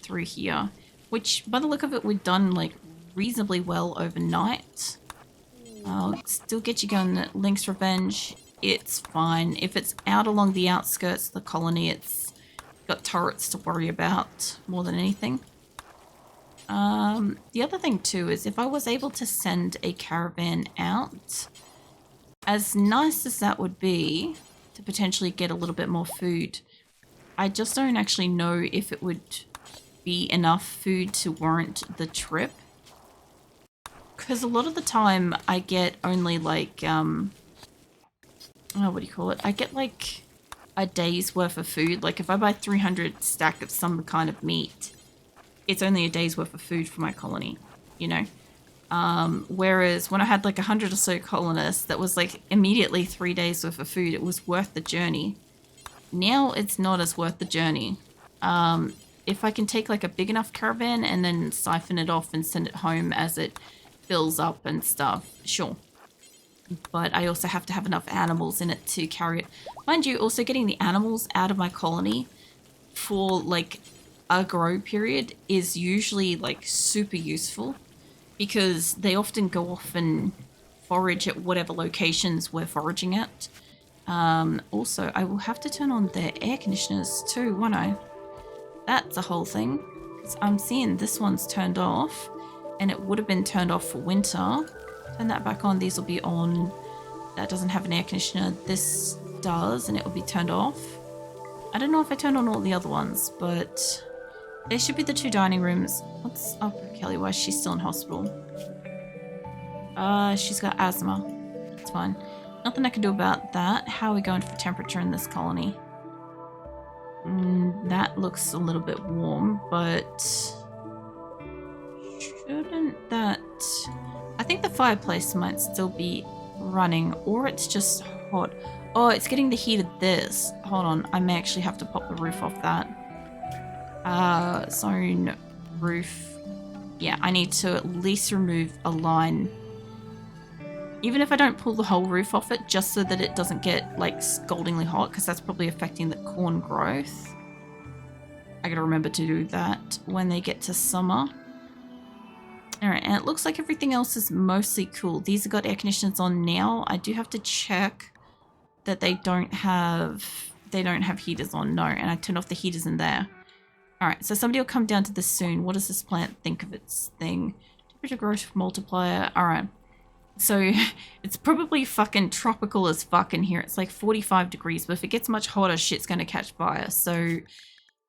through here, which by the look of it, we've done like reasonably well overnight. I'll still get you going. Link's Revenge, it's fine. If it's out along the outskirts of the colony, it's got turrets to worry about more than anything. The other thing too is if I was able to send a caravan out, as nice as that would be to potentially get a little bit more food, I just don't actually know if it would be enough food to warrant the trip. Because a lot of the time I get only like, oh, what do you call it? I get like a day's worth of food. Like if I buy 300 stack of some kind of meat, it's only a day's worth of food for my colony, you know? Whereas when I had like 100 or so colonists, that was like immediately 3 days worth of food. It was worth the journey. Now it's not as worth the journey. If I can take like a big enough caravan and then siphon it off and send it home as it fills up and stuff, sure. But I also have to have enough animals in it to carry it. Mind you, also getting the animals out of my colony for like a grow period is usually like super useful, because they often go off and forage at whatever locations we're foraging at. Also, I will have to turn on the air conditioners too, won't I? That's a whole thing. 'Cause I'm seeing this one's turned off, and it would have been turned off for winter. Turn that back on. These will be on. That doesn't have an air conditioner. This does, and it will be turned off. I don't know if I turned on all the other ones, but there should be the 2 dining rooms. What's up with Kelly? Why is she still in hospital? She's got asthma. It's fine. Nothing I can do about that. How are we going for temperature in this colony? That looks a little bit warm, but shouldn't that... I think the fireplace might still be running, or it's just hot. Oh, it's getting the heat of this. Hold on, I may actually have to pop the roof off that. Zone roof. Yeah, I need to at least remove a line. Even if I don't pull the whole roof off it, just so that it doesn't get like scaldingly hot, because that's probably affecting the corn growth. I gotta remember to do that when they get to summer. Alright, and it looks like everything else is mostly cool. These have got air conditioners on now. I do have to check that they don't have heaters on. No, and I turned off the heaters in there. Alright, so somebody will come down to this soon. What does this plant think of its thing? Temperature growth multiplier. Alright. So it's probably fucking tropical as fuck in here. It's like 45 degrees, but if it gets much hotter, shit's going to catch fire. So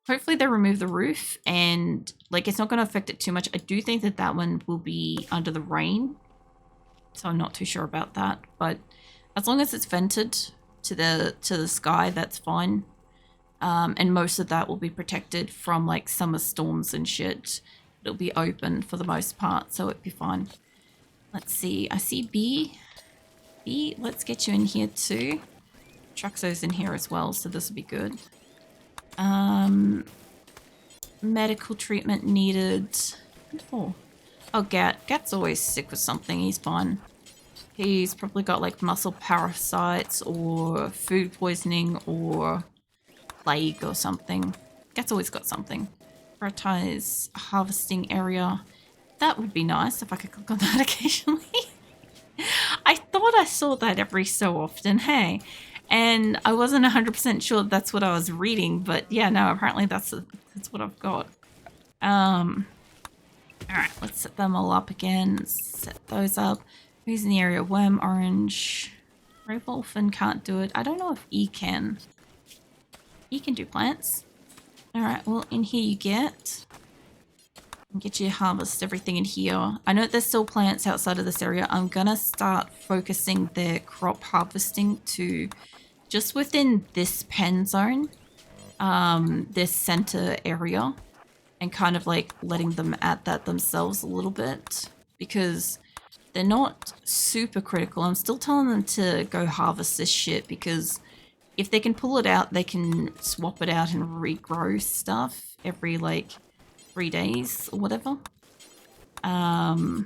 hopefully they remove the roof, and like it's not going to affect it too much. I do think that that one will be under the rain, so I'm not too sure about that. But as long as it's vented to the sky, that's fine. And most of that will be protected from like summer storms and shit. It'll be open for the most part, so it'd be fine. Let's see. I see B. B, let's get you in here too. Truxo's in here as well, so this will be good. Medical treatment needed. Oh, Gat. Gat's always sick with something. He's fine. He's probably got like muscle parasites or food poisoning or plague or something. Gat's always got something. Prioritize harvesting area. That would be nice if I could click on that occasionally. I thought I saw that every so often, hey. And I wasn't 100% sure that's what I was reading, but yeah, no, apparently that's what I've got. Alright, let's set them all up again. Set those up. Who's in the area? Worm, orange. Ray Wolfen can't do it. I don't know if E can. E can do plants. Alright, well, in here you get you harvest everything in here. I know there's still plants outside of this area. I'm gonna start focusing their crop harvesting to just within this pen zone, this center area, and kind of like letting them at that themselves a little bit, because they're not super critical. I'm still telling them to go harvest this shit, because if they can pull it out, they can swap it out and regrow stuff every like 3 days or whatever. I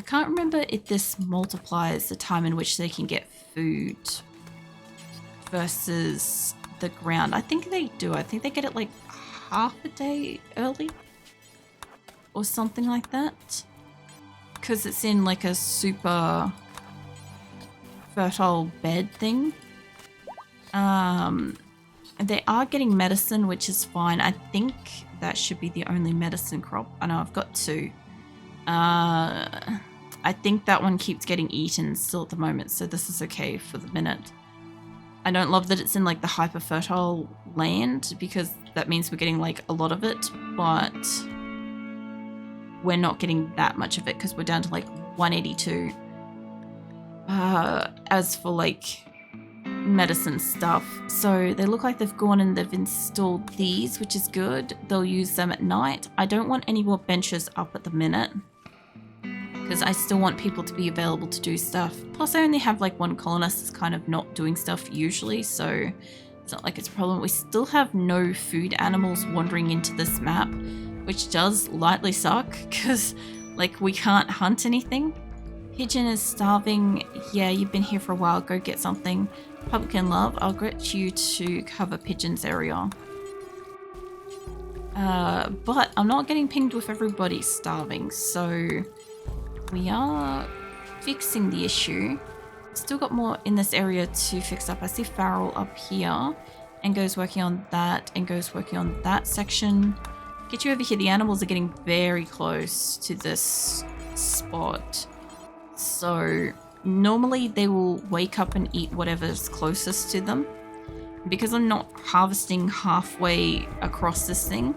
can't remember if this multiplies the time in which they can get food versus the ground. I think they do. I think they get it like half a day early or something like that, because it's in like a super fertile bed thing. They are getting medicine, which is fine. I think that should be the only medicine crop. I know I've got two. I think that one keeps getting eaten still at the moment, so this is okay for the minute. I don't love that it's in like the hyper fertile land, because that means we're getting like a lot of it, but we're not getting that much of it because we're down to like 182. As for like medicine stuff, so they look like they've gone and they've installed these, which is good. They'll use them at night. I don't want any more benches up at the minute because I still want people to be available to do stuff. Plus I only have like one colonist that's kind of not doing stuff usually, so it's not like it's a problem. We still have no food animals wandering into this map, which does lightly suck because like we can't hunt anything. Pigeon is starving. Yeah, you've been here for a while. Go get something. Pumpkin Love, I'll get you to cover Pigeon's area. But I'm not getting pinged with everybody starving, so we are fixing the issue. Still got more in this area to fix up. I see Farrell up here and goes working on that and goes working on that section. Get you over here. The animals are getting very close to this spot. So normally they will wake up and eat whatever's closest to them. Because I'm not harvesting halfway across this thing,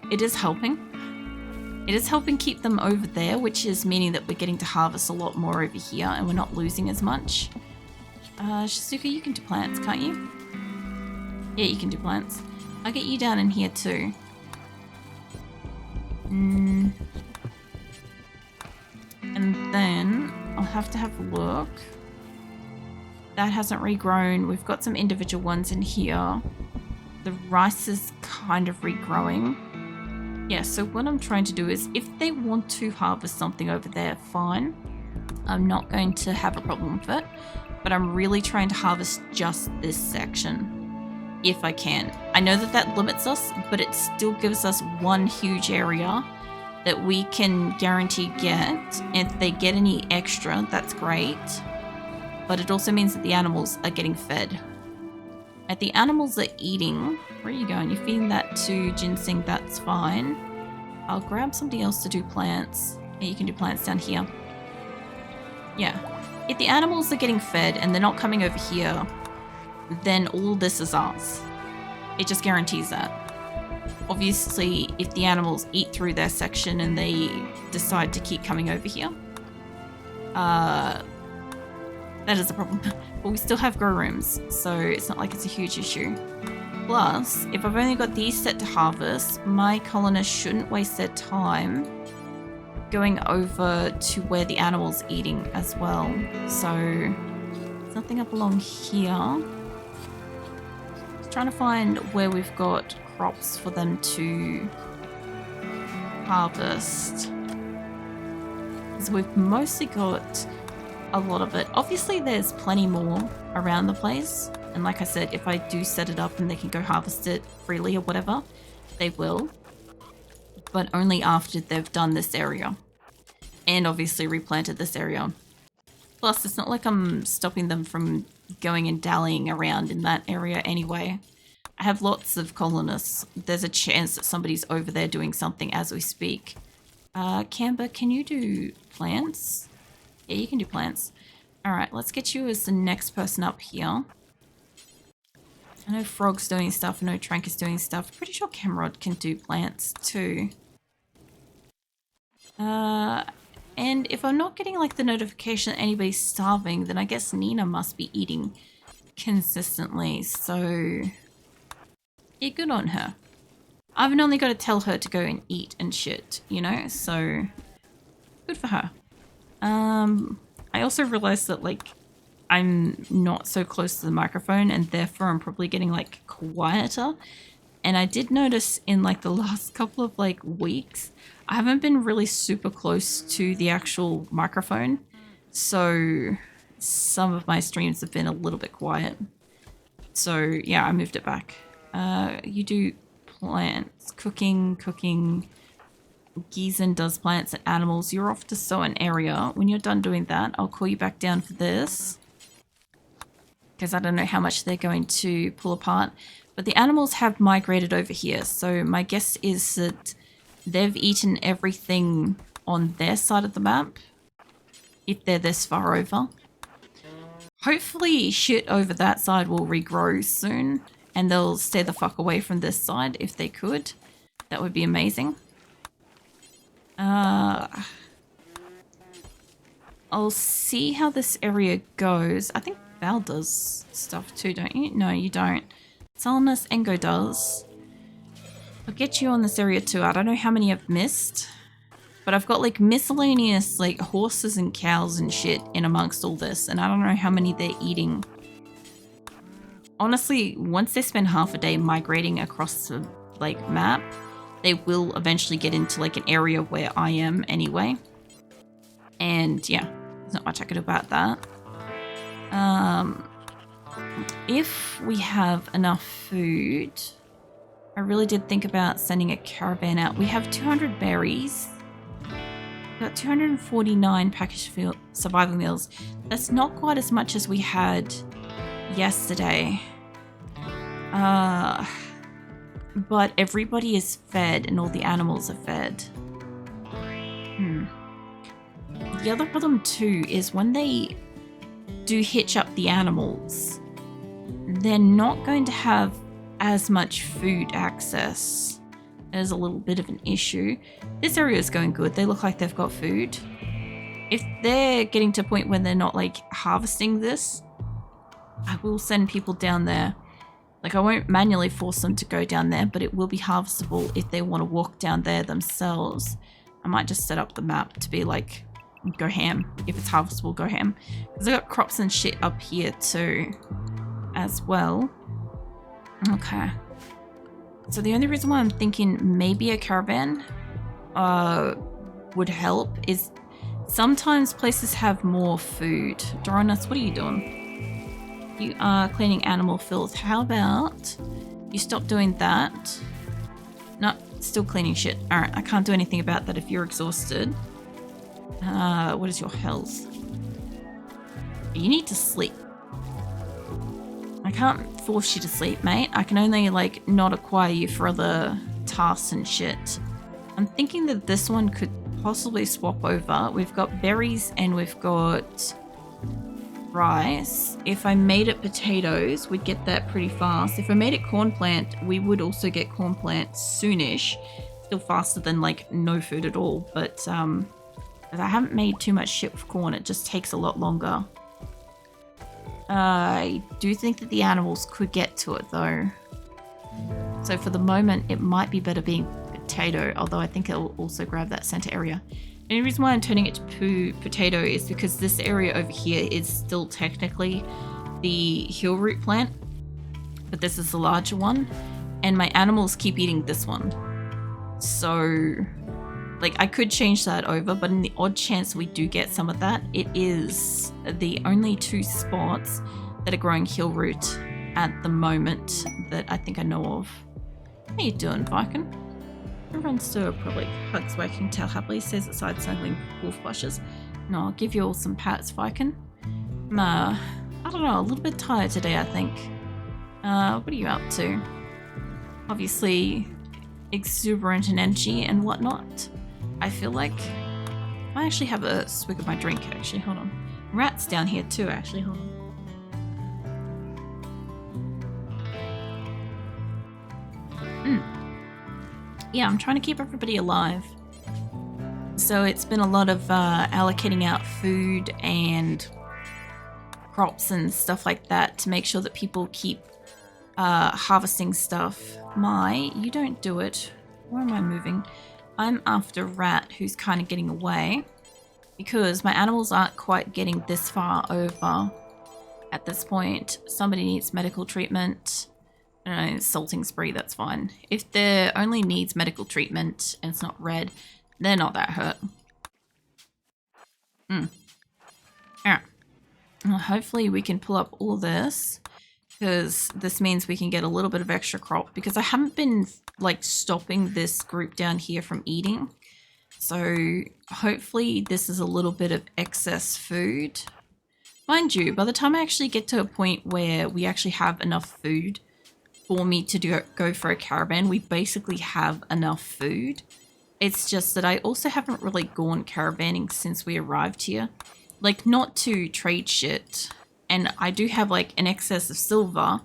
it is helping. It is helping keep them over there, which is meaning that we're getting to harvest a lot more over here and we're not losing as much. Shizuka, you can do plants, can't you? Yeah, you can do plants. I'll get you down in here too. And then I'll have to have a look. That hasn't regrown. We've got some individual ones in here. The rice is kind of regrowing. Yeah, so what I'm trying to do is if they want to harvest something over there, fine. I'm not going to have a problem with it, but I'm really trying to harvest just this section if I can. I know that that limits us, but it still gives us one huge area that we can guarantee get. If they get any extra, that's great. But it also means that the animals are getting fed. If the animals are eating, where are you going? You're feeding that to ginseng, that's fine. I'll grab somebody else to do plants. Yeah, you can do plants down here. Yeah. If the animals are getting fed and they're not coming over here, then all this is ours. It just guarantees that. Obviously, if the animals eat through their section and they decide to keep coming over here, that is a problem. But we still have grow rooms, so it's not like it's a huge issue. Plus, if I've only got these set to harvest, my colonists shouldn't waste their time going over to where the animal's eating as well. So, there's nothing up along here. Just trying to find where we've got crops for them to harvest. So we've mostly got a lot of it. Obviously there's plenty more around the place, and like I said, if I do set it up and they can go harvest it freely or whatever, they will, but only after they've done this area and obviously replanted this area. Plus it's not like I'm stopping them from going and dallying around in that area anyway. I have lots of colonists. There's a chance that somebody's over there doing something as we speak. Camber, can you do plants? Yeah, you can do plants. Alright, let's get you as the next person up here. I know Frog's doing stuff. I know Trank is doing stuff. Pretty sure Camrod can do plants too. And if I'm not getting like the notification that anybody's starving, then I guess Nina must be eating consistently. So, yeah, good on her. I've only got to tell her to go and eat and shit, you know? So, good for her. I also realized that like I'm not so close to the microphone and therefore I'm probably getting like quieter. And I did notice in like the last couple of like weeks, I haven't been really super close to the actual microphone. So some of my streams have been a little bit quiet. So yeah, I moved it back. You do plants, cooking. Gizan does plants and animals. You're off to sow an area. When you're done doing that, I'll call you back down for this. Because I don't know how much they're going to pull apart. But the animals have migrated over here. So my guess is that they've eaten everything on their side of the map. If they're this far over. Hopefully shit over that side will regrow soon. And they'll stay the fuck away from this side if they could. That would be amazing. I'll see how this area goes. I think Val does stuff too, don't you? No, you don't. Salamis Engo does. I'll get you on this area too. I don't know how many I've missed. But I've got like miscellaneous like horses and cows and shit in amongst all this. And I don't know how many they're eating. Honestly, once they spend half a day migrating across the like map, they will eventually get into like an area where I am anyway. And yeah, there's not much I could do about that. If we have enough food, I really did think about sending a caravan out. We have 200 berries. We've got 249 packaged survival meals. That's not quite as much as we had yesterday. But everybody is fed and all the animals are fed. The other problem too is when they do hitch up the animals, they're not going to have as much food access. There's a little bit of an issue. This area is going good. They look like they've got food. If they're getting to a point where they're not like harvesting this, I will send people down there. Like I won't manually force them to go down there, but it will be harvestable if they want to walk down there themselves. I might just set up the map to be like, go ham. If it's harvestable, go ham. Because I got crops and shit up here too, as well. Okay. So the only reason why I'm thinking maybe a caravan would help is sometimes places have more food. Doronas, what are you doing? You are cleaning animal filth. How about you stop doing that? No, still cleaning shit. Alright, I can't do anything about that if you're exhausted. What is your health? You need to sleep. I can't force you to sleep, mate. I can only, like, not acquire you for other tasks and shit. I'm thinking that this one could possibly swap over. We've got berries and we've got rice. If I made it potatoes, we'd get that pretty fast. If I made it corn plant, we would also get corn plant soonish. Still faster than, like, no food at all. But, if I haven't made too much shit with corn, it just takes a lot longer. I do think that the animals could get to it though. So for the moment, it might be better being potato, although I think it will also grab that center area. The only reason why I'm turning it to potato is because this area over here is still technically the hill root plant, but this is the larger one, and my animals keep eating this one. So, like, I could change that over, but in the odd chance we do get some of that, it is the only two spots that are growing hill root at the moment that I think I know of. How you doing, Viking? Everyone's still probably hugs waking tail happily, says outside snuggling wolf blushes. No, I'll give you all some pats, Viking. I don't know, a little bit tired today, I think. What are you up to? Obviously, exuberant in energy and whatnot. I feel like I actually have a swig of my drink, actually. Hold on. Rat's down here too, actually. Hold on. Yeah, I'm trying to keep everybody alive. So it's been a lot of allocating out food and crops and stuff like that to make sure that people keep harvesting stuff. You don't do it. Where am I moving? I'm after Rat, who's kind of getting away because my animals aren't quite getting this far over at this point. Somebody needs medical treatment. Salting spree, that's fine. If there only needs medical treatment and it's not red, they're not that hurt. Alright. Well, hopefully we can pull up all this. because this means we can get a little bit of extra crop, because I haven't been like stopping this group down here from eating. So hopefully this is a little bit of excess food. Mind you, by the time I actually get to a point where we actually have enough food for me to go for a caravan, we basically have enough food. It's just that I also haven't really gone caravanning since we arrived here. Like, not to trade shit. And I do have like an excess of silver,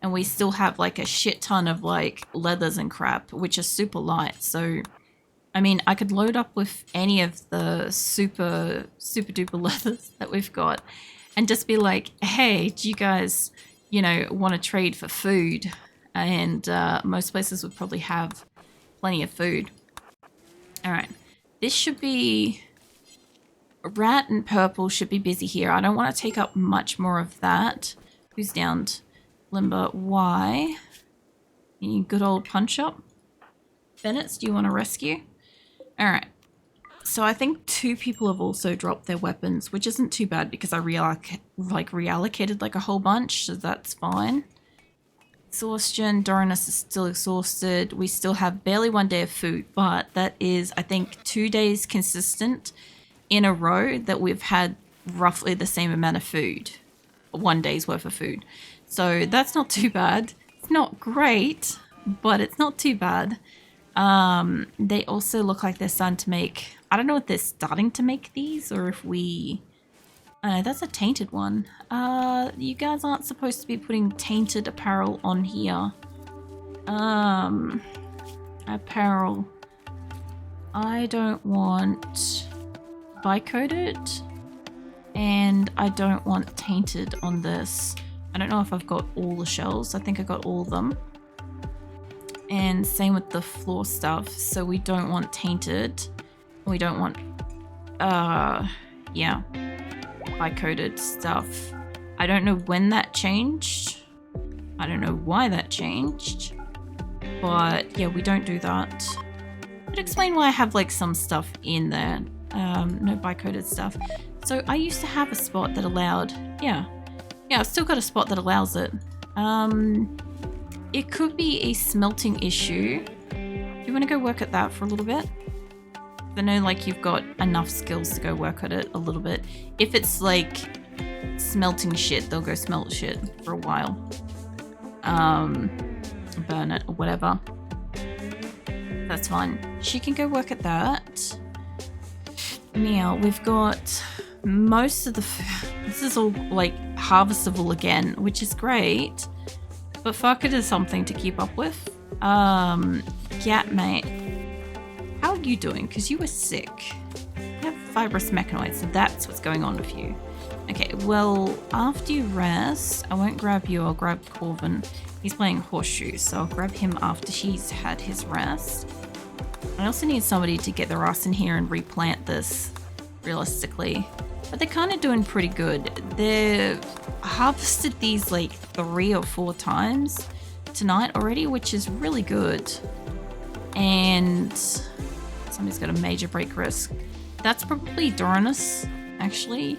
and we still have like a shit ton of like leathers and crap, which are super light. So, I mean, I could load up with any of the super duper leathers that we've got and just be like, hey, do you guys, you know, want to trade for food? And most places would probably have plenty of food. All right, this should be... Rat and purple should be busy here. I don't want to take up much more of that. Who's downed? Limber, why? You good old punch up? Bennett, do you want to rescue? All right. So I think 2 people have also dropped their weapons, which isn't too bad because I reallocated like a whole bunch, so that's fine. Exhaustion, Doranus is still exhausted. We still have barely 1 day of food, but that is, I think, 2 days consistent in a row that we've had roughly the same amount of food. 1 day's worth of food. So that's not too bad. It's not great, but it's not too bad. They also look like they're starting to make... I don't know if they're starting to make these or if we... Oh, that's a tainted one. You guys aren't supposed to be putting tainted apparel on here. Apparel. I don't want bi-coated, and I don't want tainted on this. I don't know if I've got all the shells. I think I got all of them. And same with the floor stuff. So we don't want tainted. We don't want, yeah, bi-coated stuff. I don't know when that changed. I don't know why that changed. But yeah, we don't do that. But explain why I have like some stuff in there. No bi-coated stuff. So I used to have a spot that allowed, yeah, I've still got a spot that allows it. It could be a smelting issue. Do you want to go work at that for a little bit? I know like you've got enough skills to go work at it a little bit. If it's like smelting shit, they'll go smelt shit for a while. Burn it or whatever. That's fine. She can go work at that. Now we've got most of the... This is all like harvestable again, which is great. But fuck, it is something to keep up with. Gat mate. How are you doing? Because you were sick. You have fibrous mechanoids, so that's what's going on with you. Okay, well, after you rest, I won't grab you, I'll grab Corvin. He's playing horseshoes, so I'll grab him after he's had his rest. I also need somebody to get their ass in here and replant this, realistically. But they're kind of doing pretty good. They've harvested these like 3 or 4 times tonight already, which is really good. And somebody's got a major break risk. That's probably Doranus, actually.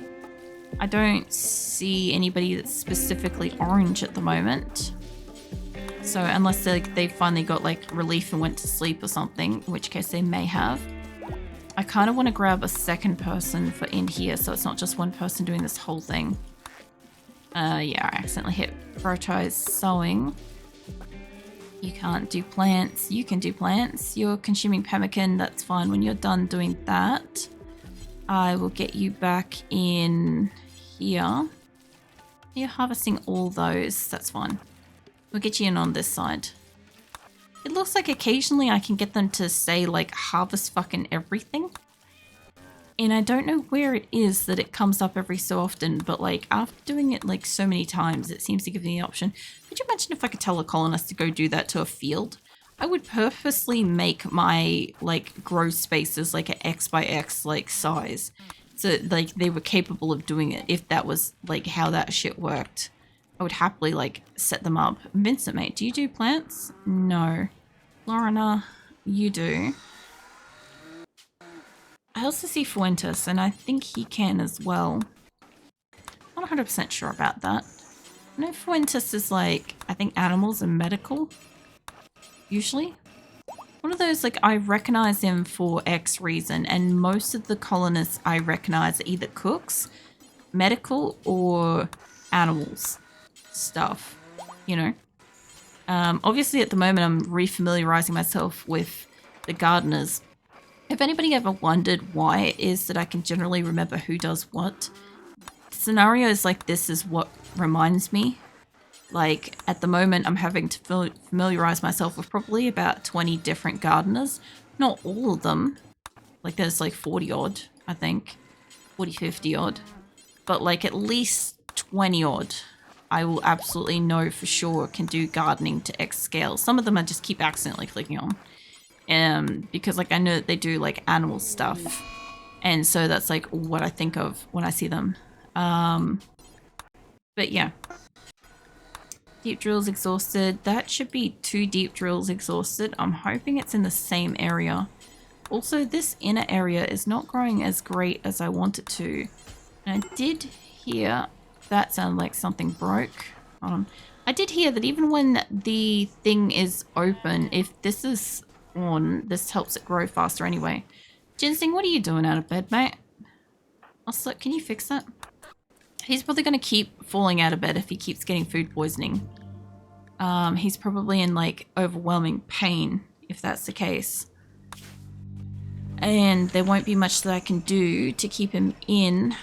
I don't see anybody that's specifically orange at the moment. So unless they finally got like relief and went to sleep or something, in which case they may have. I kind of want to grab a second person for in here so it's not just one person doing this whole thing. Yeah, I accidentally hit prioritize sowing. You can't do plants. You can do plants. You're consuming pemmican. That's fine. When you're done doing that, I will get you back in here. You're harvesting all those. That's fine. We'll get you in on this side. It looks like occasionally I can get them to say like harvest fucking everything. And I don't know where it is that it comes up every so often, but like after doing it like so many times, it seems to give me the option. Could you imagine if I could tell a colonist to go do that to a field? I would purposely make my like grow spaces like an X by X like size. So like they were capable of doing it if that was like how that shit worked. I would happily like set them up. Vincent, mate, do you do plants? No. Lorena, you do. I also see Fuentes, and I think he can as well. Not 100% sure about that. know Fuentes is like, I think animals and medical, usually. One of those, like, I recognize him for X reason, and most of the colonists I recognize are either cooks, medical, or animals stuff, you know. Obviously at the moment I'm refamiliarizing myself with the gardeners. If anybody ever wondered why it is that I can generally remember who does what, scenarios like this is what reminds me. Like, at the moment, I'm having to familiarize myself with probably about 20 different gardeners. Not all of them. Like, there's like 40 odd, I think. 40, 50 odd. But like at least 20 odd, I will absolutely know for sure can do gardening to X scale. Some of them I just keep accidentally clicking on. Because like I know that they do like animal stuff. And so that's like what I think of when I see them. But yeah. Deep drills exhausted. That should be 2 deep drills exhausted. I'm hoping it's in the same area. Also, this inner area is not growing as great as I want it to. And I did hear that sounded like something broke. Hold on. I did hear that even when the thing is open, if this is on, this helps it grow faster anyway. Ginseng, what are you doing out of bed, mate? Also, can you fix that? He's probably going to keep falling out of bed if he keeps getting food poisoning. He's probably in like overwhelming pain if that's the case. And there won't be much that I can do to keep him in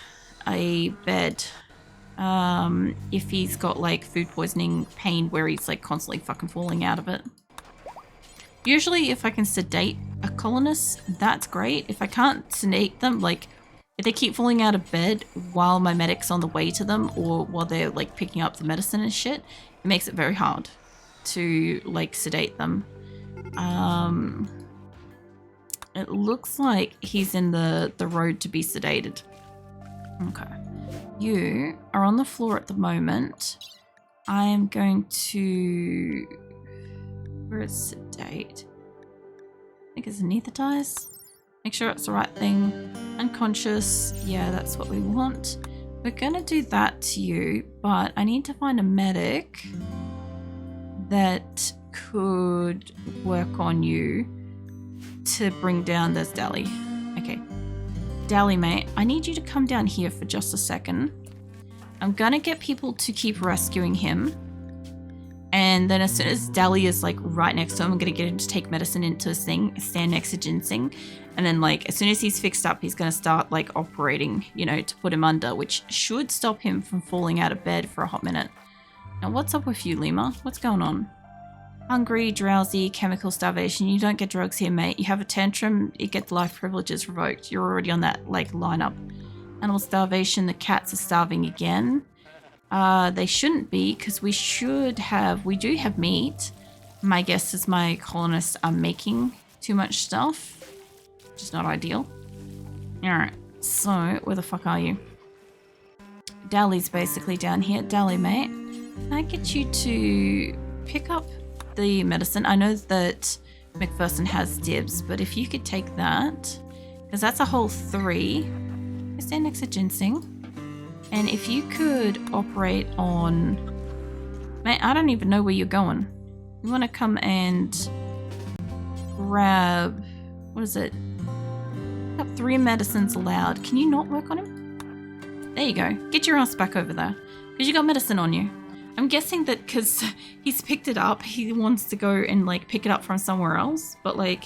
a bed. If he's got like food poisoning pain where he's like constantly fucking falling out of it. Usually if I can sedate a colonist, that's great. If I can't sedate them, like if they keep falling out of bed while my medic's on the way to them or while they're like picking up the medicine and shit, it makes it very hard to like sedate them. It looks like he's in the road to be sedated. Okay. You are on the floor at the moment. I am going to... Where is sedate? I think it's anesthetize. Make sure it's the right thing. Unconscious. Yeah, that's what we want. We're going to do that to you, but I need to find a medic that could work on you to bring down this Dally. Okay. Dally, mate, I need you to come down here for just a second. I'm going to get people to keep rescuing him. And then as soon as Dally is like right next to him, I'm going to get him to take medicine into his thing, stand next to Ginseng. And then like as soon as he's fixed up, he's going to start like operating, you know, to put him under, which should stop him from falling out of bed for a hot minute. Now, what's up with you, Lima? What's going on? Hungry, drowsy, chemical starvation. You don't get drugs here, mate. You have a tantrum, you get life privileges revoked. You're already on that like lineup. Animal starvation, the cats are starving again. They shouldn't be because we do have meat. My guess is my colonists are making too much stuff, which is not ideal. Alright, so where the fuck are you? Dally's basically down here. Dally, mate, can I get you to pick up the medicine? I know that McPherson has dibs, but if you could take that, because that's a whole 3. Stand next to Ginseng. And if you could operate on... Mate, I don't even know where you're going. You want to come and grab... What is it? Up 3 medicines allowed. Can you not work on him? There you go. Get your ass back over there. Because you got medicine on you. I'm guessing that because he's picked it up, he wants to go and like pick it up from somewhere else. But like,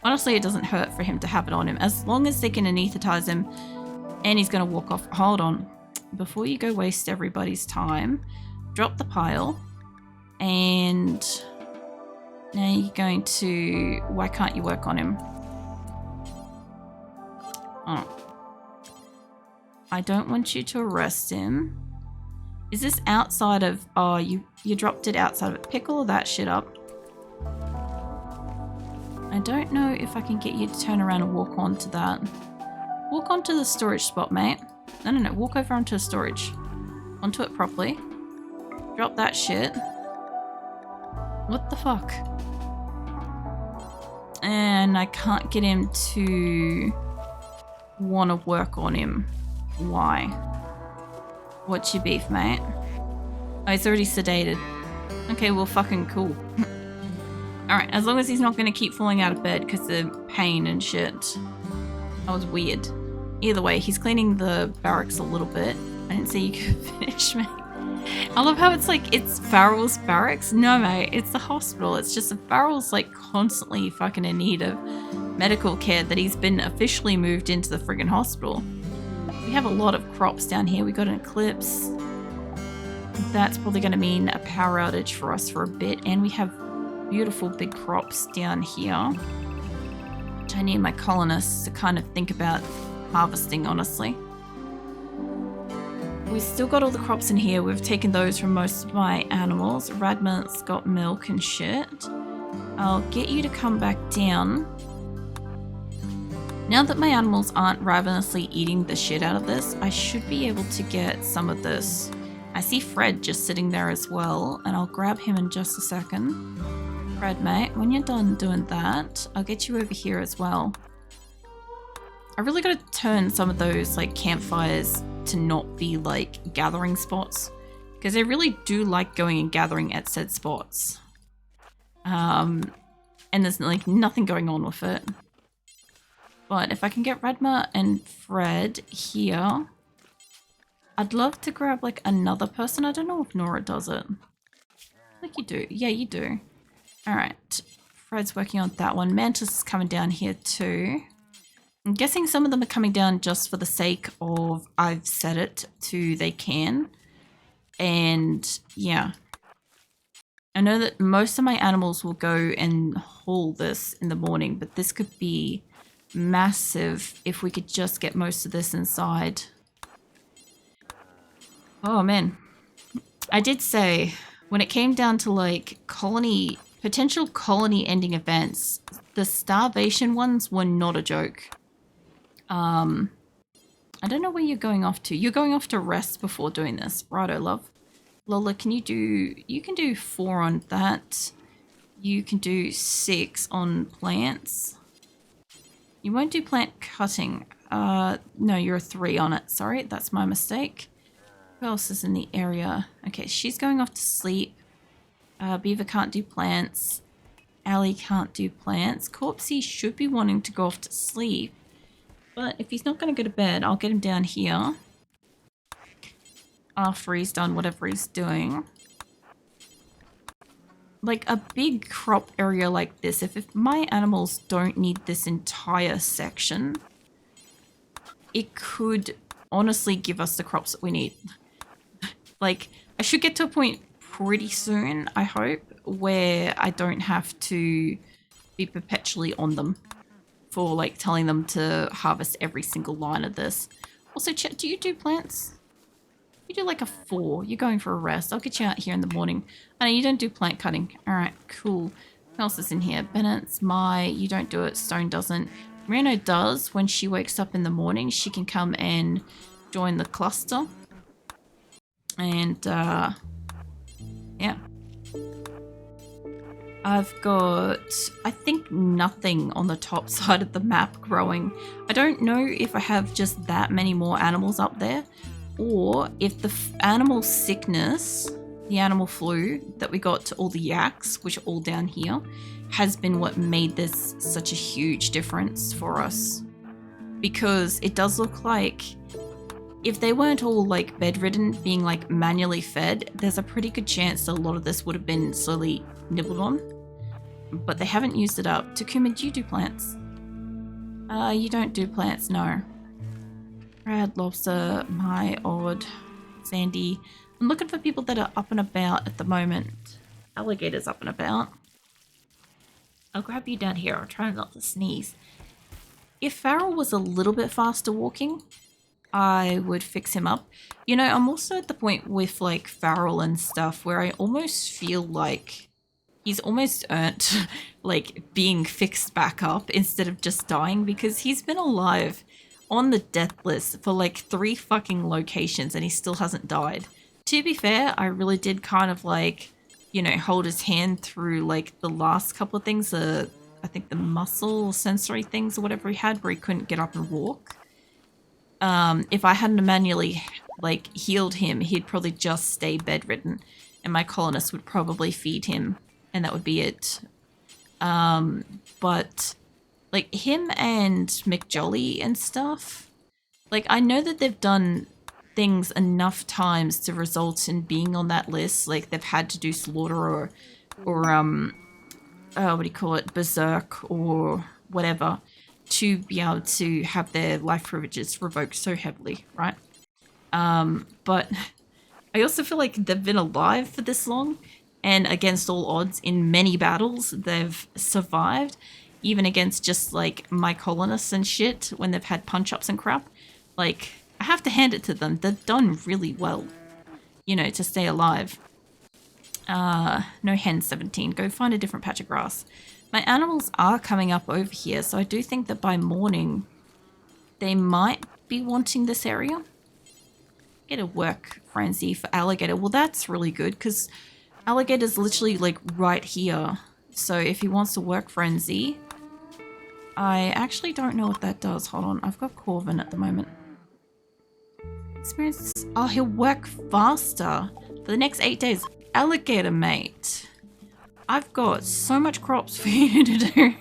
honestly, it doesn't hurt for him to have it on him. As long as they can anesthetize him and he's going to walk off. Hold on. Before you go waste everybody's time, drop the pile. And now you're going to... Why can't you work on him? Oh. I don't want you to arrest him. Is this outside of... Oh, you dropped it outside of it. Pick all of that shit up. I don't know if I can get you to turn around and walk onto that. Walk onto the storage spot, mate. No. Walk over onto the storage. Onto it properly. Drop that shit. What the fuck? And I can't get him to want to work on him. Why? What's your beef, mate? Oh, he's already sedated. Okay, well, fucking cool. Alright, as long as he's not going to keep falling out of bed because of pain and shit. That was weird. Either way, he's cleaning the barracks a little bit. I didn't see you could finish, mate. I love how it's like, it's Farrell's barracks. No, mate, it's the hospital. It's just that Farrell's like constantly fucking in need of medical care that he's been officially moved into the friggin' hospital. We have a lot of crops down here. We got an eclipse. That's probably going to mean a power outage for us for a bit. And we have beautiful big crops down here, which I need my colonists to kind of think about harvesting, honestly. We've still got all the crops in here. We've taken those from most of my animals. Radman's got milk and shit. I'll get you to come back down. Now that my animals aren't ravenously eating the shit out of this, I should be able to get some of this. I see Fred just sitting there as well, and I'll grab him in just a second. Fred, mate, when you're done doing that, I'll get you over here as well. I really got to turn some of those like campfires to not be like gathering spots, because I really do like going and gathering at said spots. And there's like nothing going on with it. But if I can get Radma and Fred here, I'd love to grab like another person. I don't know if Nora does it. Like you do. Yeah, you do. Alright. Fred's working on that one. Mantis is coming down here too. I'm guessing some of them are coming down just for the sake of I've set it to they can. And yeah. I know that most of my animals will go and haul this in the morning, but this could be massive if we could just get most of this inside. Oh man. I did say when it came down to like potential colony ending events, the starvation ones were not a joke. I don't know where you're going off to. You're going off to rest before doing this. Righto, love. Lola, you can do 4 on that. You can do 6 on plants. You won't do plant cutting. No, you're a 3 on it. Sorry, that's my mistake. Who else is in the area? Okay, she's going off to sleep. Beaver can't do plants. Allie can't do plants. Corpsey should be wanting to go off to sleep. But if he's not going to go to bed, I'll get him down here. After he's done whatever he's doing. Like a big crop area like this, if my animals don't need this entire section, it could honestly give us the crops that we need. Like, I should get to a point pretty soon, I hope, where I don't have to be perpetually on them for like telling them to harvest every single line of this. Also, Chet, do you do plants? You do like a 4. You're going for a rest. I'll get you out here in the morning. I know you don't do plant cutting. Alright, cool. Who else is in here? Bennett's, you don't do it. Stone doesn't. Reno does. When she wakes up in the morning, she can come and join the cluster. And, yeah. I've got, I think, nothing on the top side of the map growing. I don't know if I have just that many more animals up there, or if the animal sickness, the animal flu that we got to all the yaks, which are all down here, has been what made this such a huge difference for us. Because it does look like if they weren't all like bedridden, being like manually fed, there's a pretty good chance that a lot of this would have been slowly nibbled on. But they haven't used it up. Takuma, do you do plants? You don't do plants, no. Brad, Lobster, My Odd, Sandy. I'm looking for people that are up and about at the moment. Alligator's up and about. I'll grab you down here. I'll try not to sneeze. If Farrell was a little bit faster walking, I would fix him up. You know, I'm also at the point with like Farrell and stuff where I almost feel like he's almost earned like being fixed back up instead of just dying, because he's been alive on the death list for like 3 fucking locations and he still hasn't died. To be fair, I really did kind of like, you know, hold his hand through like the last couple of things, I think the muscle sensory things or whatever he had where he couldn't get up and walk. If I hadn't manually like healed him, he'd probably just stay bedridden, and my colonists would probably feed him, and that would be it. But like him and McJolly and stuff, like I know that they've done things enough times to result in being on that list. Like they've had to do slaughter or what do you call it, berserk or whatever, to be able to have their life privileges revoked so heavily, right? But I also feel like they've been alive for this long, and against all odds in many battles they've survived, even against just like my colonists and shit when they've had punch-ups and crap. Like, I have to hand it to them, they've done really well, you know, to stay alive. No hen 17, go find a different patch of grass. My animals are coming up over here, so I do think that by morning they might be wanting this area. Get a work frenzy for alligator. Well, that's really good because alligator's literally like right here. So if he wants to work frenzy, I actually don't know what that does. Hold on, I've got Corvin at the moment. Experience. Oh, he'll work faster for the next 8 days. Alligator, mate. I've got so much crops for you to do.